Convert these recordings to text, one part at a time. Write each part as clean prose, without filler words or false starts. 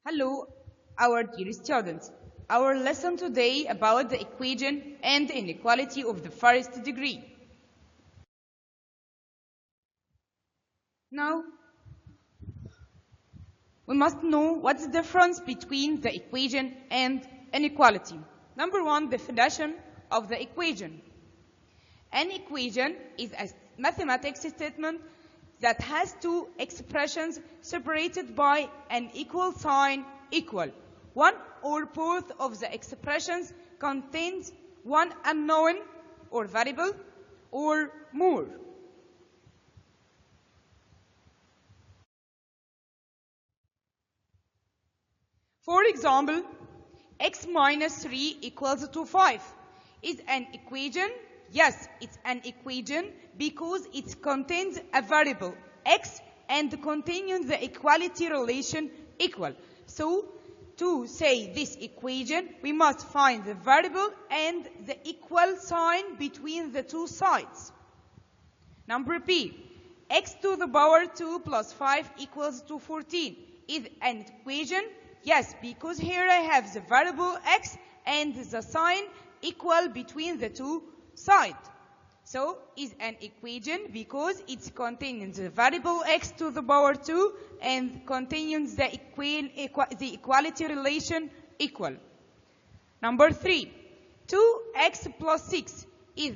Hello, our dear students. Our lesson today about the equation and inequality of the first degree. Now, we must know what's the difference between the equation and inequality. Number one, definition of the equation. An equation is a mathematics statement that has two expressions separated by an equal sign equal. One or both of the expressions contains one unknown or variable or more. For example, x minus 3 equals to 5 is an equation. Yes, it's an equation because it contains a variable x and contains the equality relation equal. So, to say this equation, we must find the variable and the equal sign between the two sides. Number B, x to the power 2 plus 5 equals to 14 is an equation. Yes, because here I have the variable x and the sign equal between the two sides. So, is an equation because it contains the variable x to the power 2 and contains the equality relation equal. Number 3, 2x plus 6 is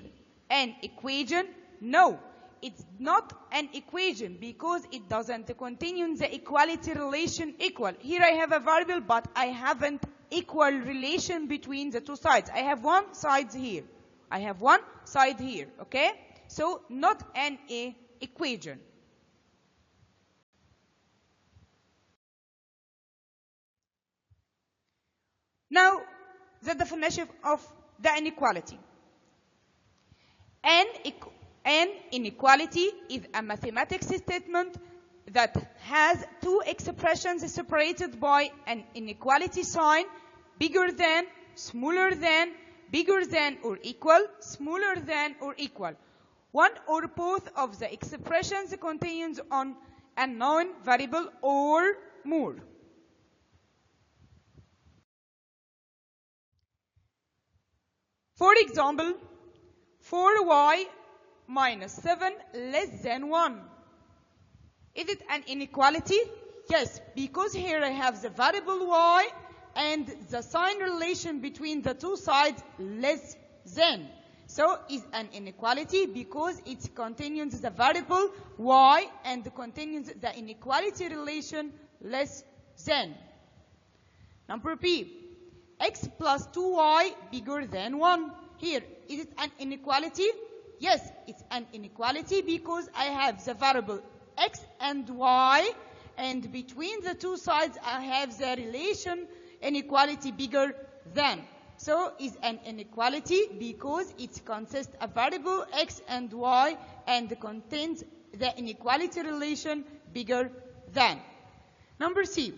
an equation. No, it's not an equation because it doesn't contain the equality relation equal. Here I have a variable, but I haven't equal relation between the two sides. I have one side here. I have one side here, okay? So, not an equation. Now, the definition of the inequality. An inequality is a mathematics statement that has two expressions separated by an inequality sign, bigger than, smaller than, bigger than or equal, smaller than or equal. One or both of the expressions contains an unknown variable or more. For example, 4y minus 7 less than 1. Is it an inequality? Yes, because here I have the variable y and the sign relation between the two sides less than. So, is an inequality because it contains the variable y and contains the inequality relation less than. Number B, x plus 2y bigger than 1. Here, is it an inequality? Yes, it's an inequality because I have the variable x and y, and between the two sides I have the relation inequality bigger than. So, is an inequality because it consists of variable x and y and contains the inequality relation bigger than. Number C,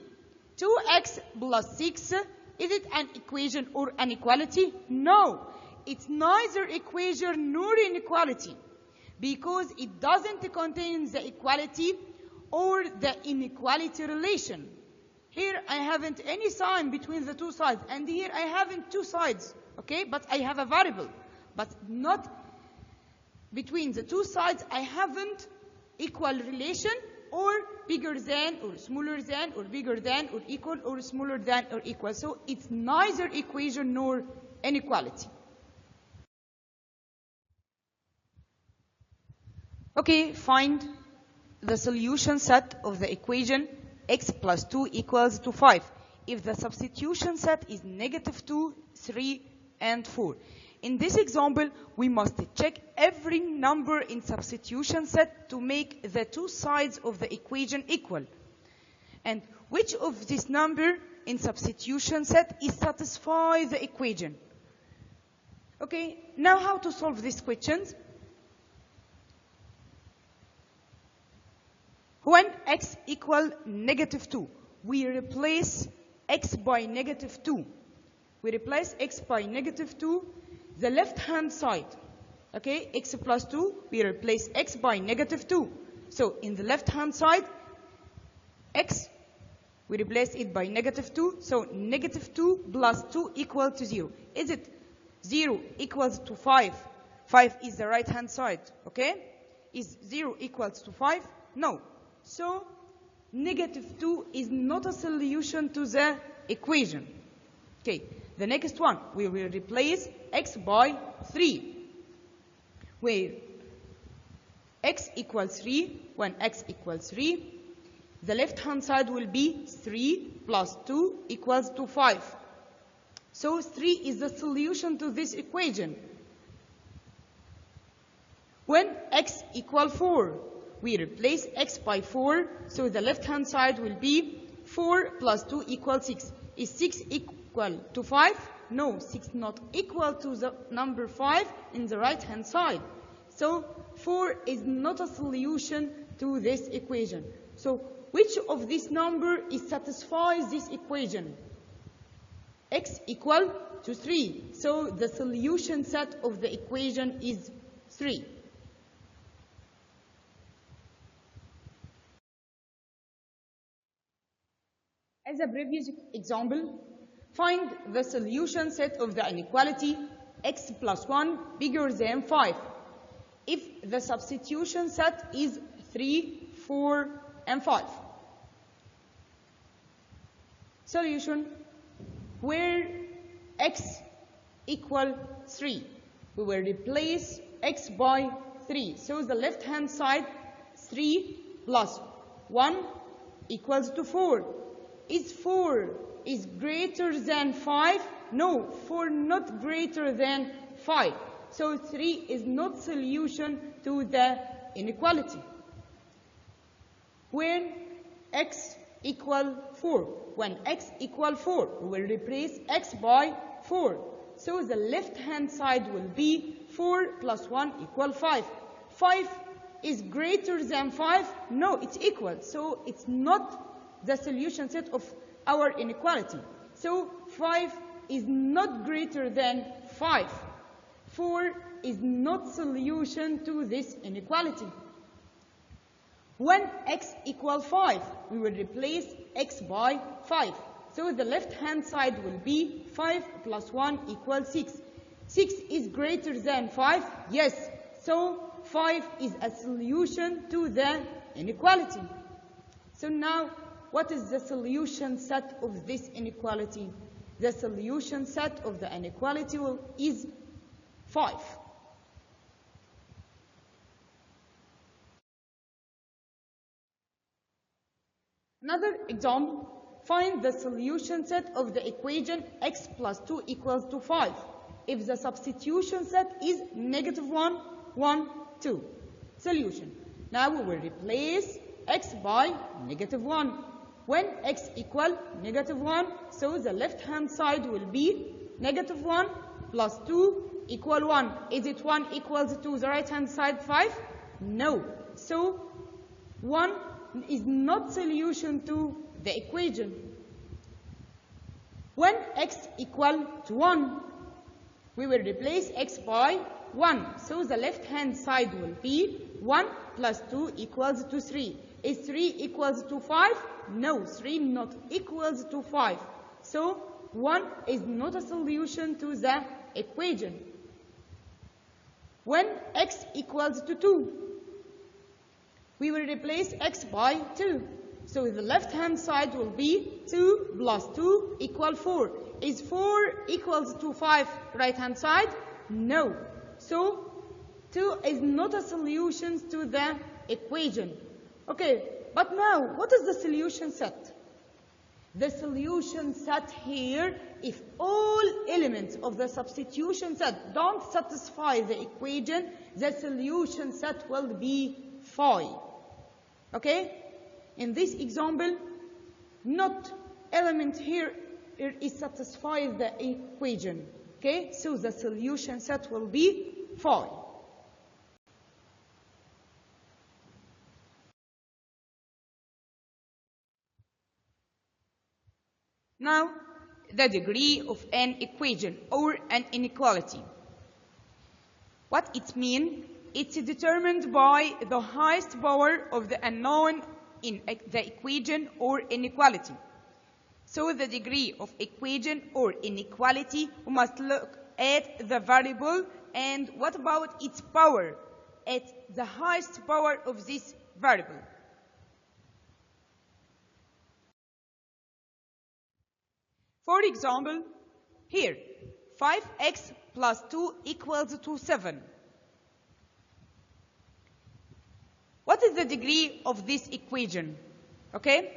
2x plus 6, is it an equation or an equality? No, it's neither equation nor inequality because it doesn't contain the equality or the inequality relation. Here I haven't any sign between the two sides, and here I haven't two sides, okay? But I have a variable, but not between the two sides I haven't equal relation or bigger than or smaller than or bigger than or equal or smaller than or equal. So it's neither equation nor inequality. Okay, find the solution set of the equation x plus 2 equals to 5 if the substitution set is negative 2, 3, and 4. In this example, we must check every number in substitution set to make the two sides of the equation equal. And which of this number in substitution set is satisfy the equation? Okay, now how to solve these questions? When x equal negative 2, we replace x by negative 2. We replace x by negative 2, the left-hand side. Okay, x plus 2, we replace x by negative 2. So, in the left-hand side, x We replace it by -2. So -2 plus 2 equal to 0. Is it 0 equals to 5? 5 is the right-hand side, okay? Is 0 equals to 5? No. So -2 is not a solution to the equation. Okay, the next one, we will replace x by 3. Where x equals 3, when x equals 3, the left-hand side will be 3 plus 2 equals to 5. So 3 is the solution to this equation. When x equals 4, we replace x by 4, so the left-hand side will be 4 plus 2 equals 6. Is 6 equal to 5? No, 6 not equal to the number 5 in the right-hand side. So 4 is not a solution to this equation. So which of this number satisfies this equation? X equal to 3. So the solution set of the equation is 3. As a previous example, find the solution set of the inequality x plus 1 bigger than 5 if the substitution set is 3, 4, and 5. Solution, where x equal 3, we will replace x by 3. So the left-hand side, 3 plus 1 equals to 4. Is 4 is greater than 5? No, 4 not greater than 5. So 3 is not solution to the inequality. When x equal 4, when x equal 4, we will replace x by 4. So the left-hand side will be 4 plus 1 equal 5. 5 is greater than 5? No, it's equal. So it's not the solution set of our inequality. So 5 is not greater than 5. 4 is not solution to this inequality. When x equals 5, we will replace x by 5. So the left-hand side will be 5 plus 1 equals 6. 6 is greater than 5? Yes. So 5 is a solution to the inequality. So now, what is the solution set of this inequality? The solution set of the inequality is 5. Another example, find the solution set of the equation x plus 2 equals to 5 if the substitution set is -1, 1, 2. Solution. Now we will replace x by -1. When x equal -1, so the left-hand side will be -1 plus 2 equal 1. Is it 1 equals to the right-hand side 5? No. So 1 is not solution to the equation. When x equal to 1, we will replace x by 1. So the left-hand side will be 1 plus 2 equals to 3. Is 3 equals to 5? No, 3 not equals to 5. So 1 is not a solution to the equation. When x equals to 2, we will replace x by 2. So the left-hand side will be 2 plus 2 equal 4. Is 4 equals to 5 right-hand side? No. So 2 is not a solution to the equation. Okay, but now, what is the solution set? The solution set here, if all elements of the substitution set don't satisfy the equation, the solution set will be 5. Okay? In this example, not element here is satisfies the equation. Okay? So the solution set will be 5. Now, the degree of an equation or an inequality. What it means? It's determined by the highest power of the unknown in the equation or inequality. So the degree of equation or inequality, we must look at the variable and what about its power, at the highest power of this variable. For example, here, 5x plus 2 equals to 7. What is the degree of this equation? Okay?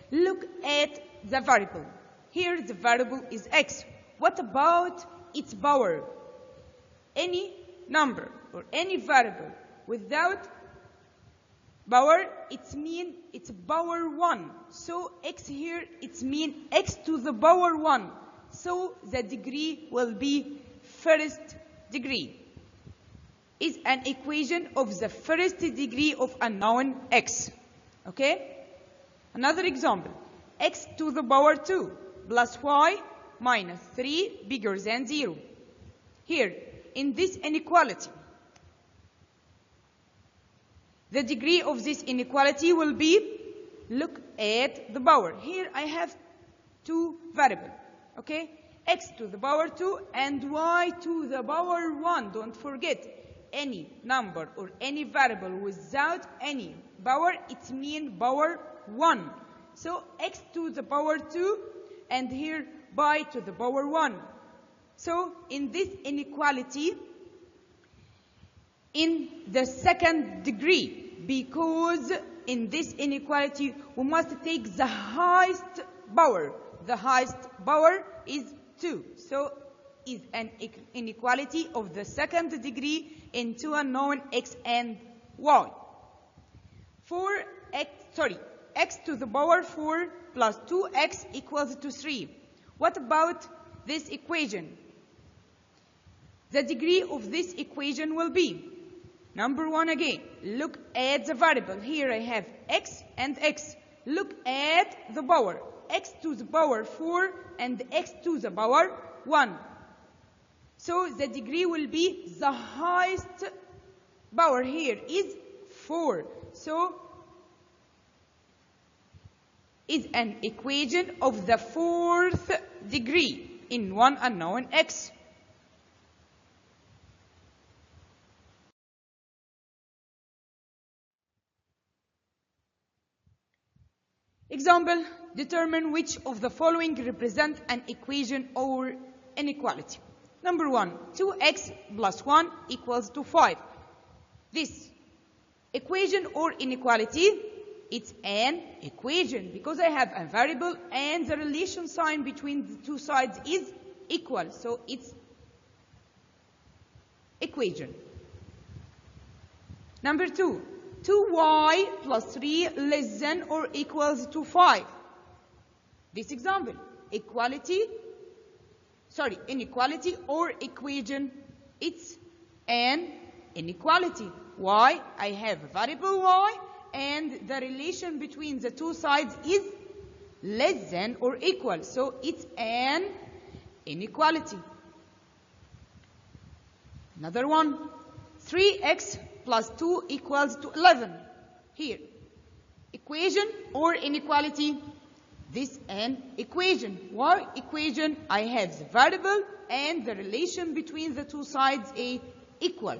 Look at the variable. Here the variable is x. What about its power? Any number or any variable without power, it means it's power 1. So x here, it means x to the power 1. So the degree will be first degree. Is an equation of the first degree of a known x. Okay? Another example. X to the power 2 plus y minus 3 bigger than 0. Here, in this inequality, the degree of this inequality will be, look at the power. Here I have two variables, okay? X to the power 2 and y to the power 1. Don't forget, any number or any variable without any power, it means power 1. So x to the power 2 and here y to the power 1. So in this inequality, in the second degree, because in this inequality we must take the highest power. The highest power is 2. So is an inequality of the second degree in two unknown x and y. For x to the power 4 plus 2x equals to 3. What about this equation? The degree of this equation will be, number 1 again, look at the variable. Here I have x and x. Look at the power. X to the power 4 and x to the power 1. So the degree will be the highest power here is 4. So is an equation of the fourth degree in one unknown x. Example, determine which of the following represent an equation or inequality. Number 1, 2x plus 1 equals to 5. This equation or inequality, it's an equation because I have a variable and the relation sign between the two sides is equal. So it's equation. Number 2, 2y plus 3 less than or equals to 5. This example, inequality or equation, it's an inequality. Why? I have a variable y and the relation between the two sides is less than or equal. So it's an inequality. Another one, 3x plus 2 equals to 11. Here, equation or inequality? This an equation. Why equation? I have the variable and the relation between the two sides is equal.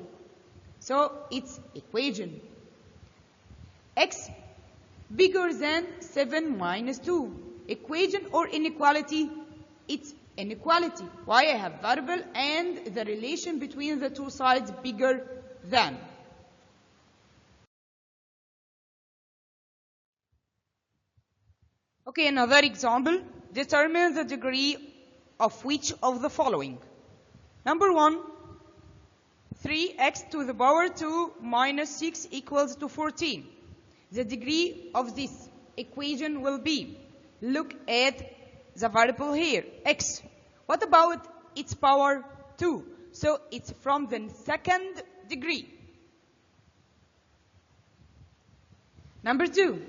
So it's equation. X bigger than 7 minus 2. Equation or inequality? It's inequality. Why? I have variable and the relation between the two sides bigger than. Okay, another example. Determine the degree of which of the following. Number 1, 3x to the power 2 minus 6 equals to 14. The degree of this equation will be, look at the variable here, x. What about its power 2? So it's from the second degree. Number 2,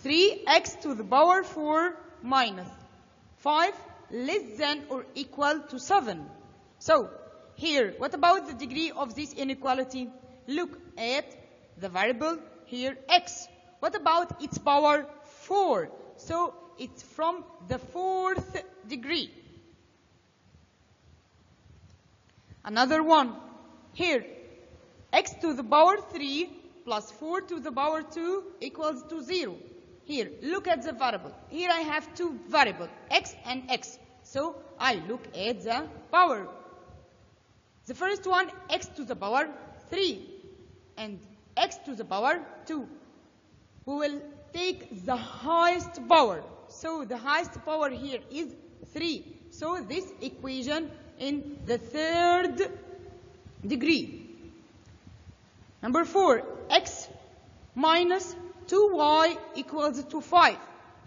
3x to the power 4 minus 5 less than or equal to 7. So here, what about the degree of this inequality? Look at the variable here, x. What about its power 4? So it's from the 4th degree. Another one. Here, x to the power 3 plus 4 to the power 2 equals to 0. Here, look at the variable. Here I have two variables, x and x. So I look at the power. The first one, x to the power 3 and x to the power 2. We will take the highest power. So the highest power here is 3. So this equation in the 3rd degree. Number 4, x minus 2y equals to 5.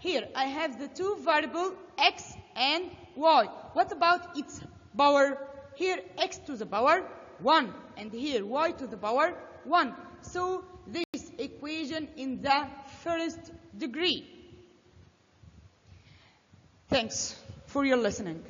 Here I have the two variables x and y. What about its power? Here x to the power 1 and here y to the power 1. So this equation in the 1st degree. Thanks for your listening.